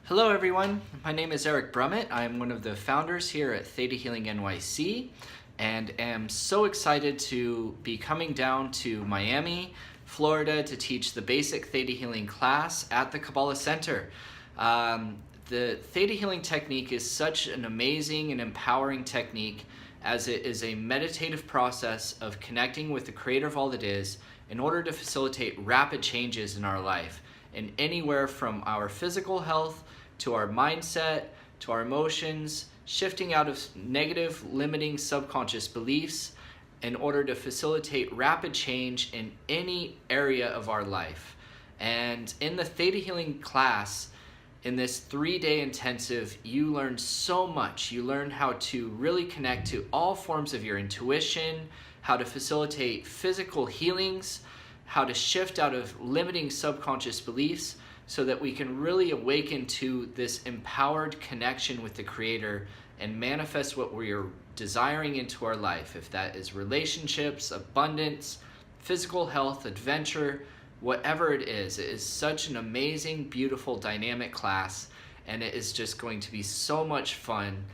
Hello everyone, my name is Eric Brummett. I'm one of the founders here at Theta Healing NYC and am so excited to be coming down to Miami, Florida to teach the basic Theta Healing class at the Kabbalah Center. The Theta Healing technique is such an amazing and empowering technique, as it is a meditative process of connecting with the creator of all that is in order to facilitate rapid changes in our life, in anywhere from our physical health to our mindset, to our emotions, shifting out of negative, limiting subconscious beliefs in order to facilitate rapid change in any area of our life. And in the Theta Healing class, in this 3-day intensive, you learn so much. You learn how to really connect to all forms of your intuition, how to facilitate physical healings, how to shift out of limiting subconscious beliefs so that we can really awaken to this empowered connection with the Creator and manifest what we're desiring into our life. If that is relationships, abundance, physical health, adventure, whatever it is such an amazing, beautiful, dynamic class, and it is just going to be so much fun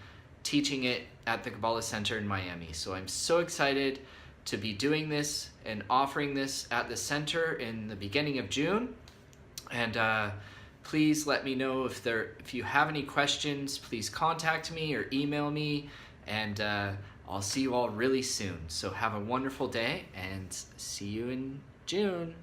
teaching it at the Kabbalah Center in Miami. So I'm so excited to be doing this and offering this at the center in the beginning of June. And please let me know if you have any questions. Please contact me or email me, and I'll see you all really soon. So have a wonderful day and see you in June.